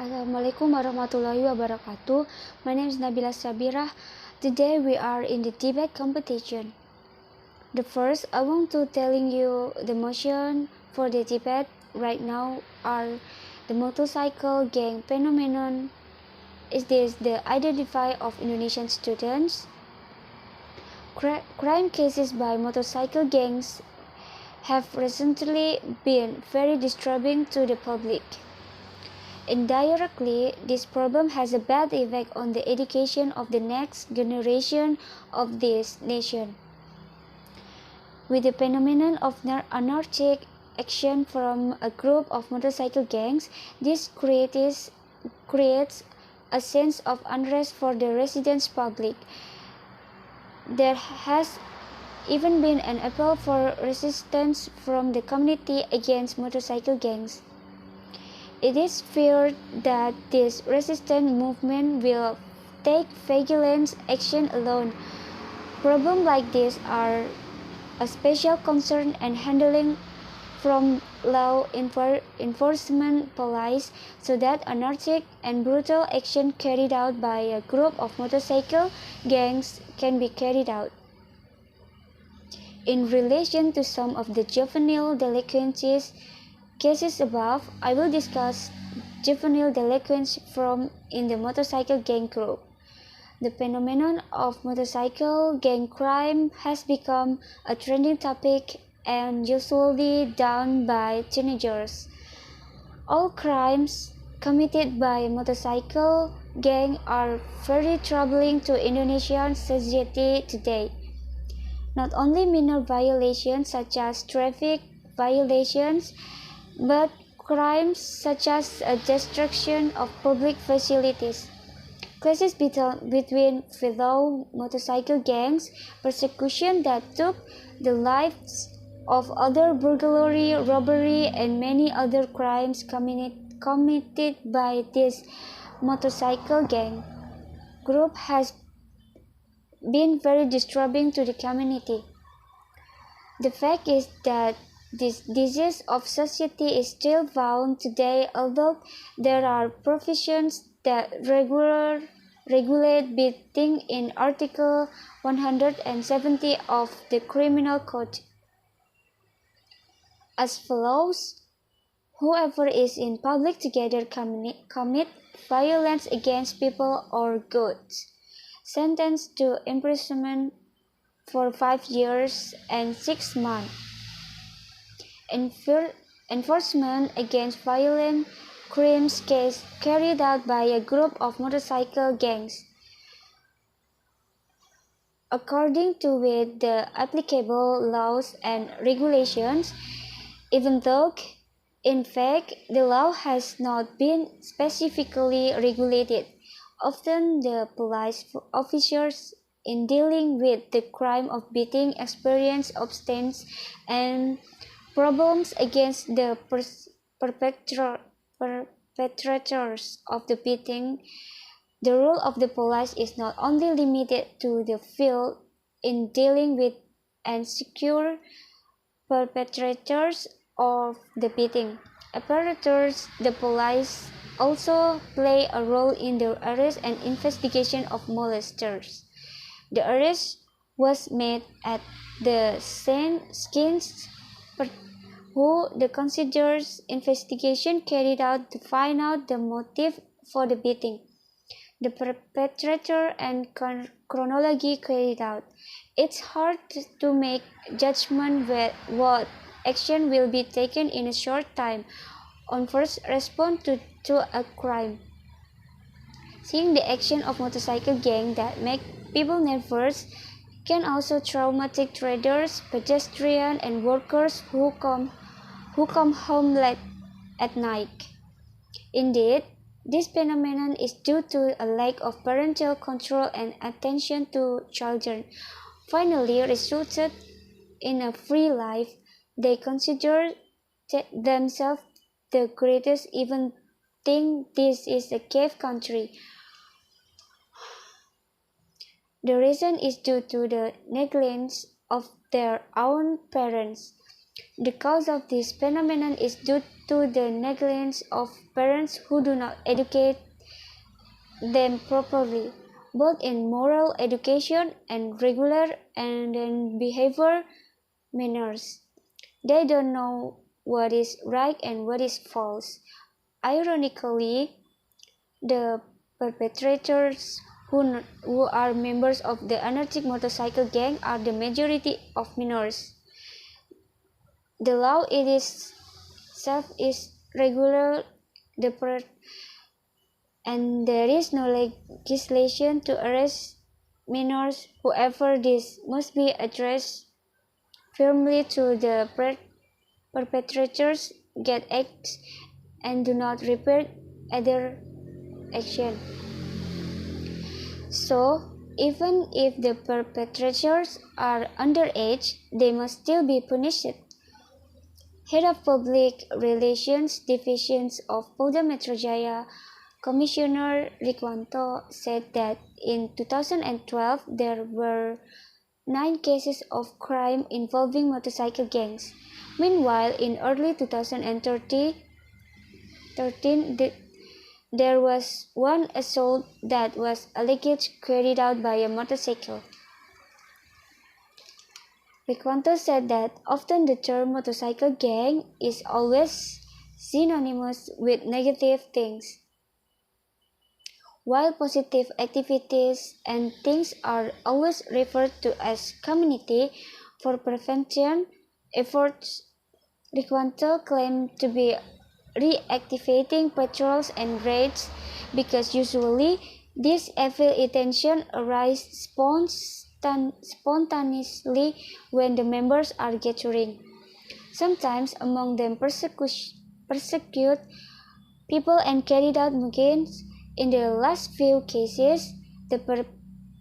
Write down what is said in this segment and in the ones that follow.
Assalamualaikum warahmatullahi wabarakatuh. My name is Nabillah Shabirah. Today we are in the debate competition. The first, I want to telling you the motion for the debate right now are the motorcycle gang phenomenon. Is this the identify of Indonesian students? Crime cases by motorcycle gangs have recently been very disturbing to the public. Indirectly, this problem has a bad effect on the education of the next generation of this nation. With the phenomenon of anarchic action from a group of motorcycle gangs, this creates a sense of unrest for the residents public. There has even been an appeal for resistance from the community against motorcycle gangs. It is feared that this resistance movement will take violent action alone. Problems like this are a special concern and handling from law enforcement police so that anarchic and brutal action carried out by a group of motorcycle gangs can be carried out. In relation to some of the juvenile delinquencies cases above, I will discuss juvenile delinquents from in the motorcycle gang group. The phenomenon of motorcycle gang crime has become a trending topic and usually done by teenagers. All crimes committed by motorcycle gang are very troubling to Indonesian society today. Not only minor violations such as traffic violations, but crimes such as destruction of public facilities, clashes between fellow motorcycle gangs, persecution that took the lives of other, burglary, robbery, and many other crimes committed by this motorcycle gang group has been very disturbing to the community. The fact is that this disease of society is still found today, although there are provisions that regulate beating in Article 170 of the Criminal Code as follows: whoever is in public together commit violence against people or goods, sentenced to imprisonment for 5 years and 6 months. Enforcement against violent crimes case carried out by a group of motorcycle gangs. According to with the applicable laws and regulations, even though in fact the law has not been specifically regulated, often the police officers in dealing with the crime of beating experience obstacles and problems against the perpetrators of the beating. The role of the police is not only limited to the field in dealing with and secure perpetrators of the beating. Apparatus, the police also play a role in the arrest and investigation of molesters. The arrest was made at the skins who the considers investigation carried out to find out the motive for the beating, the perpetrator and chronology carried out. It's hard to make judgment what action will be taken in a short time on first response to a crime. Seeing the action of motorcycle gang that make people nervous can also traumatic traders, pedestrians, and workers who come home late at night. Indeed, this phenomenon is due to a lack of parental control and attention to children. Finally, resulted in a free life, they consider themselves the greatest, even think this is a cave country. The reason is due to the negligence of their own parents. The cause of this phenomenon is due to the negligence of parents who do not educate them properly, both in moral education and regular and in behavior manners. They don't know what is right and what is false. Ironically, the perpetrators who are members of the anarchic motorcycle gang are the majority of minors. The law itself is regular and there is no legislation to arrest minors. However, this must be addressed firmly to the perpetrators get acts and do not repeat other action. So, even if the perpetrators are underage, they must still be punished. Head of Public Relations Division of Polda Metro Jaya, Commissioner Rikwanto, said that in 2012 there were 9 cases of crime involving motorcycle gangs. Meanwhile, in early 2013, there was one assault that was alleged carried out by a motorcycle. Rikwanto said that often the term motorcycle gang is always synonymous with negative things, while positive activities and things are always referred to as community. For prevention efforts, Rikwanto claimed to be reactivating patrols and raids because usually these evil intentions arise spontaneously when the members are gathering. Sometimes among them persecute people and carried out muggings. In the last few cases, the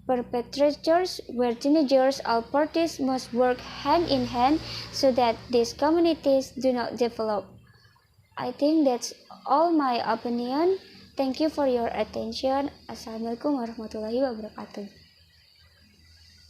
perpetrators were teenagers. All parties must work hand in hand so that these communities do not develop. I think that's all my opinion. Thank you for your attention. Assalamualaikum warahmatullahi wabarakatuh.